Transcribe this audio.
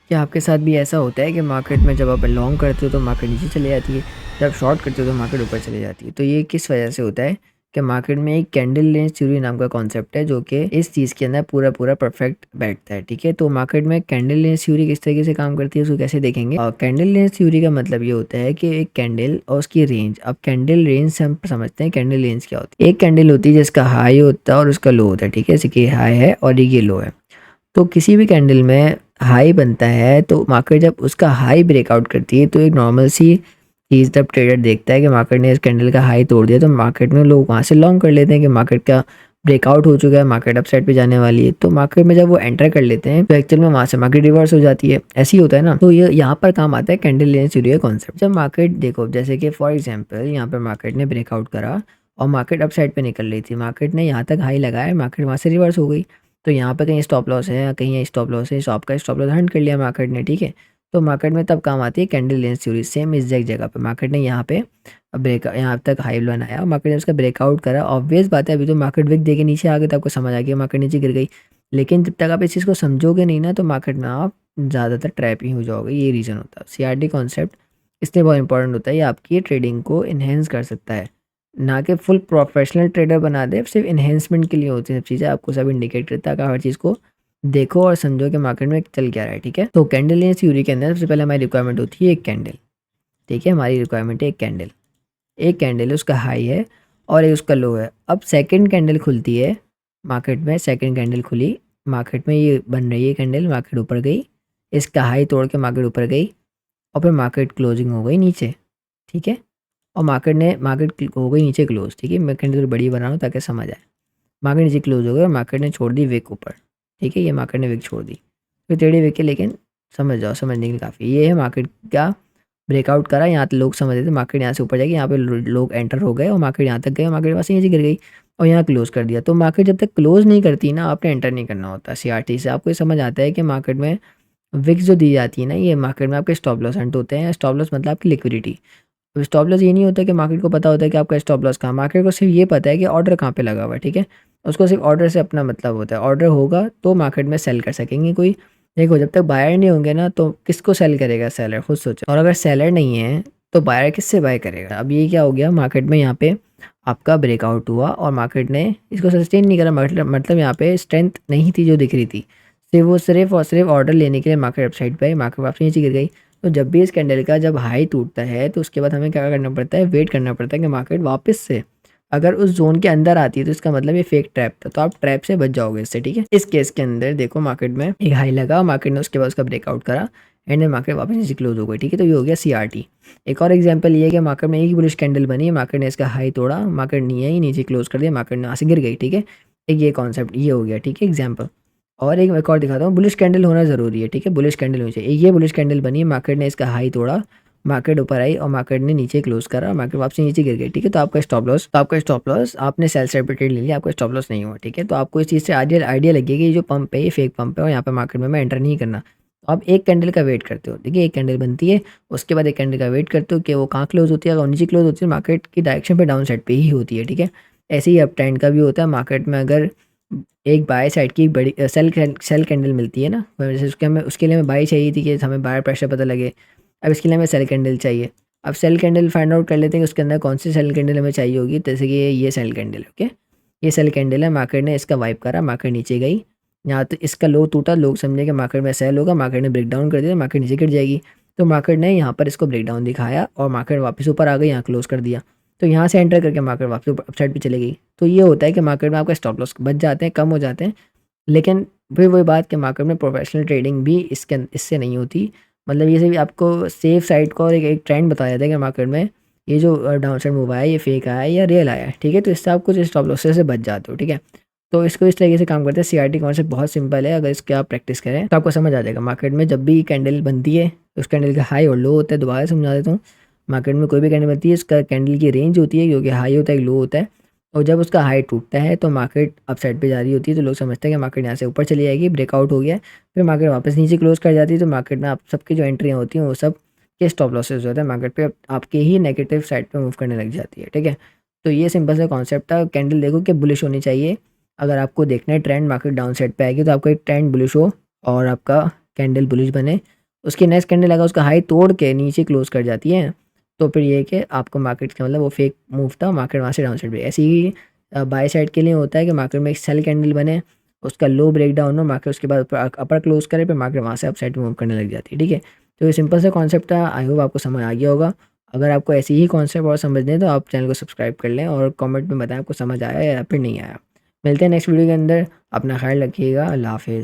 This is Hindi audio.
क्या आपके साथ भी ऐसा होता है कि मार्केट में जब आप लॉन्ग करते हो तो मार्केट नीचे चली जाती है, जब शॉर्ट करते हो तो मार्केट ऊपर चली जाती है? तो ये किस वजह से होता है कि मार्केट में एक कैंडल लेंस थ्योरी नाम का कॉन्सेप्ट है जो कि इस चीज़ के अंदर पूरा पूरा परफेक्ट बैठता है। ठीक है, तो मार्केट में कैंडल लेंस थ्योरी किस तरीके से काम करती है उसको कैसे देखेंगे। और कैंडल लेंस थ्योरी का मतलब ये होता है कि एक कैंडल और उसकी रेंज। अब कैंडल रेंज से हम समझते हैं कैंडल लेंस क्या होती है। एक कैंडल होती है जिसका हाई होता है और उसका लो होता है। ठीक है, जैसे कि हाई है और ये लो है। तो किसी भी कैंडल में हाई बनता है तो मार्केट जब उसका हाई ब्रेकआउट करती है तो एक नॉर्मल सी चीज़ जब ट्रेडर देखता है कि मार्केट ने इस कैंडल का हाई तोड़ दिया तो मार्केट में लोग वहाँ से लॉन्ग कर लेते हैं कि मार्केट का ब्रेकआउट हो चुका है, मार्केट अप साइड पे जाने वाली है। तो मार्केट में जब वो एंटर कर लेते हैं तो एक्चुअल में वहाँ से मार्केट रिवर्स हो जाती है। ऐसे ही होता है ना। तो ये यहाँ पर काम आता है कैंडल लेंस थ्योरी का कॉन्सेप्ट। जब मार्केट देखो, जैसे कि फॉर एग्जाम्पल यहाँ पर मार्केट ने ब्रेकआउट करा और मार्केट अप साइड पे निकल रही थी, मार्केट ने यहाँ तक हाई लगाया, मार्केट वहाँ से रिवर्स हो गई। तो यहाँ पे कहीं स्टॉप लॉस है, कहीं स्टॉप लॉस है, शॉप का स्टॉप लॉस हंट कर लिया मार्केट ने। ठीक है, तो मार्केट में तब काम आती है candle lens theory. Same exact जगह पे मार्केट ने यहाँ पे ब्रेक यहाँ तक हाई बनाया और मार्केट ने उसका ब्रेकआउट करा। ऑब्वियस बात है, अभी तो मार्केट विक दे के नीचे आ गए तो आपको समझ आ गया मार्केट नीचे गिर गई। लेकिन जब तक आप इस चीज़ को समझोगे नहीं ना तो मार्केट में आप ज़्यादातर ट्रैप ही हो जाओगे। ये रीज़न होता है। CRT कॉन्सेप्ट इसलिए बहुत इंपॉर्टेंट होता है। ये आपकी ट्रेडिंग को इन्हेंस कर सकता है, ना कि फुल प्रोफेशनल ट्रेडर बना दे। सिर्फ इन्हेंसमेंट के लिए होती है सब चीज़ें। आपको सब इंडिकेट करता है कि हर चीज़ को देखो और समझो कि मार्केट में चल क्या रहा है। ठीक है, तो कैंडल लेंस थ्योरी के अंदर सबसे पहले हमारी रिक्वायरमेंट होती है एक कैंडल। ठीक है, हमारी रिक्वायरमेंट है एक कैंडल। एक कैंडल है, उसका हाई है और एक उसका लो है। अब सेकंड कैंडल खुलती है मार्केट में, सेकंड कैंडल खुली मार्केट में, ये बन रही है कैंडल, मार्केट ऊपर गई, इसका हाई तोड़ के मार्केट ऊपर गई और फिर मार्केट क्लोजिंग हो गई नीचे। ठीक है, और मार्केट हो गई नीचे क्लोज। ठीक है, मैं कैंडल थोड़ी बड़ी बना रहा हूँ ताकि समझ आए। मार्केट नीचे क्लोज हो गया और मार्केट ने छोड़ दी विक ऊपर। ठीक है, ये मार्केट ने विक छोड़ दी, फिर टेढ़ी विक है, लेकिन समझ जाओ, समझने के लिए काफ़ी। ये है मार्केट का ब्रेकआउट करा। यहाँ तो लोग समझ रहे थे मार्केट यहाँ से ऊपर जाएगी, यहाँ पे लोग एंटर हो गए और मार्केट यहाँ तक गए, मार्केट पास नीचे गिर गई और यहाँ क्लोज कर दिया। तो मार्केट जब तक क्लोज नहीं करती ना, आपने एंटर नहीं करना होता। CRT से आपको ये समझ आता है कि मार्केट में विक्स जो दी जाती है ना, ये मार्केट में आपके स्टॉप लॉस हंट होते हैं। स्टॉप लॉस मतलब आपकी लिक्विडिटी। तो स्टॉप लॉस ये नहीं होता कि मार्केट को पता होता है कि आपका स्टॉप लॉस कहाँ, मार्केट को सिर्फ ये पता है कि ऑर्डर कहाँ पे लगा हुआ है। ठीक है, उसको सिर्फ ऑर्डर से अपना मतलब होता है। ऑर्डर होगा तो मार्केट में सेल कर सकेंगे कोई। देखो, जब तक बायर नहीं होंगे ना तो किसको सेल करेगा? सेलर, खुद सोचो। और अगर सेलर नहीं है तो बायर किससे बाय करेगा? अब ये क्या हो गया, मार्केट में यहाँ पे आपका ब्रेकआउट हुआ और मार्केट ने इसको सस्टेन नहीं करा। मतलब यहाँ पे स्ट्रेंथ नहीं थी जो दिख रही थी, सिर्फ वो सिर्फ और सिर्फ ऑर्डर लेने के लिए मार्केट अपसाइड पे, मार्केट वापस नीचे गिर गई। तो जब भी इस कैंडल का जब हाई टूटता है तो उसके बाद हमें क्या करना पड़ता है? वेट करना पड़ता है कि मार्केट वापस से अगर उस जोन के अंदर आती है तो इसका मतलब ये फेक ट्रैप था, तो आप ट्रैप से बच जाओगे इससे। ठीक है, इस केस के अंदर देखो, मार्केट में एक हाई लगा, मार्केट ने उसके बाद उसका ब्रेकआउट करा एंड मार्केट वापस नीचे क्लोज हो गई। ठीक है, तो ये हो गया CRT। एक और एग्जांपल ये है कि मार्केट में एक ही बुलिश कैंडल बनी है, मार्केट ने इसका हाई तोड़ा, मार्केट नहीं है, नीचे क्लोज कर दिया, मार्केट ने वहाँ से गिर गई। ठीक है, एक ये कॉन्सेप्ट ये हो गया। ठीक है, एग्जाम्पल। और एक और दिखाता हूँ। बुलिश कैंडल होना ज़रूरी है। ठीक है, बुलिश कैंडल होनी चाहिए। ये बुलिश कैंडल बनी है, मार्केट ने इसका हाई तोड़ा, मार्केट ऊपर आई और मार्केट ने नीचे क्लोज करा, मार्केट वापस नीचे गिर गई। ठीक है, तो आपका स्टॉप लॉस आपने सेल साइड पे ट्रेड ले लिया, आपका स्टॉप लॉस नहीं हुआ। ठीक है, तो आपको इस चीज़ से आइडिया लगेगा कि ये जो पंप है ये फेक पंप है और यहाँ पे मार्केट में मैं एंटर नहीं करना। तो आप एक कैंडल का वेट करते हो। देखिए, एक कैंडल बनती है, उसके बाद एक कैंडल का वेट करते हो कि वो कहाँ क्लोज होती है। अगर नीचे क्लोज होती है मार्केट की डायरेक्शन पे डाउन साइड पे ही होती है। ठीक है, ऐसे ही अप ट्रेंड का भी होता है। मार्केट में अगर एक बाय साइड की बड़ी सेल कैंडल मिलती है ना, जैसे उसके लिए हमें बाई चाहिए थी कि हमें बायर प्रेशर पता लगे। अब इसके लिए हमें सेल कैंडल चाहिए। अब सेल कैंडल फाइंड आउट कर लेते हैं कि उसके अंदर कौन सी सेल कैंडल हमें चाहिए होगी। जैसे कि ये सेल कैंडल है। ओके, ये सेल कैंडल है, मार्केट ने इसका वाइप करा, मार्केट नीचे गई, यहाँ तो इसका लो टूटा, लोग समझे कि मार्केट में सेल होगा, मार्केट ने ब्रेक डाउन कर दिया, मार्केट नीचे गिर जाएगी। तो मार्केट ने यहाँ पर इसको ब्रेक डाउन दिखाया और मार्केट वापस ऊपर आ गई, यहाँ क्लोज कर दिया। तो यहाँ से एंटर करके मार्केट वापस ऊपर साइड पे चली गई। तो ये होता है कि मार्केट में आपका स्टॉप लॉस बच जाते हैं, कम हो जाते हैं। लेकिन फिर वही बात कि मार्केट में प्रोफेशनल ट्रेडिंग भी इससे नहीं होती। मतलब ये भी आपको सेफ साइड का और एक ट्रेंड बताया जाता है कि मार्केट में ये जो डाउन साइड मूव आया है ये फेक आया है या रियल आया है। ठीक है, तो इससे आप कुछ स्टॉप लॉसेस से बच जाते हो। ठीक है, तो इसको इस तरीके से काम करते हैं। CRT कॉन्सेप्ट बहुत सिंपल है, अगर इसके आप प्रैक्टिस करें तो आपको समझ आ जाएगा। मार्केट में जब भी कैंडल बनती है उस कैंडल का हाई और लो होता है। दोबारा समझा देता हूँ, मार्केट में कोई भी कैंडल बनती है उसका कैंडल की रेंज होती है, क्योंकि हाई होता है लो होता है। और जब उसका हाई टूटता है तो मार्केट अप साइड पे जा रही होती है, तो लोग समझते हैं कि मार्केट यहाँ से ऊपर चली जाएगी, ब्रेकआउट हो गया। फिर मार्केट वापस नीचे क्लोज कर जाती है। तो मार्केट में आप सबकी जो एंट्रियाँ होती हैं वो सब के स्टॉप लॉसेज होते हैं, मार्केट पे आपके ही नेगेटिव साइड पे मूव करने लग जाती है। ठीक है, तो ये सिंपल सा कॉन्सेप्ट था। कैंडल देखो कि बुलिश होनी चाहिए। अगर आपको देखना है ट्रेंड मार्केट डाउन साइड पे आएगी तो आपका एक ट्रेंड बुलिश हो और आपका कैंडल बुलिश बने, उसकी नेक्स्ट कैंडल अगर उसका हाई तोड़ के नीचे क्लोज कर जाती है तो फिर ये है कि आपको मार्केट का मतलब वो फेक मूव था, मार्केट वहाँ से डाउन साइड पे। ऐसे ही बाय साइड के लिए होता है कि मार्केट में एक सेल कैंडल बने, उसका लो ब्रेक डाउन हो, मार्केट उसके बाद अपर क्लोज करे, फिर मार्केट वहाँ से अप साइड मूव करने लग जाती है। ठीक है, तो ये सिंपल सा कॉन्सेप्ट था, आई होप आपको समझ आ गया होगा। अगर आपको ऐसे ही कॉन्सेप्ट और समझने हैं तो आप चैनल को सब्सक्राइब कर लें और कमेंट में बताएं आपको समझ आया या फिर नहीं आया। मिलते हैं नेक्स्ट वीडियो के अंदर, अपना ख्याल रखिएगा, अल्लाह हाफिज़।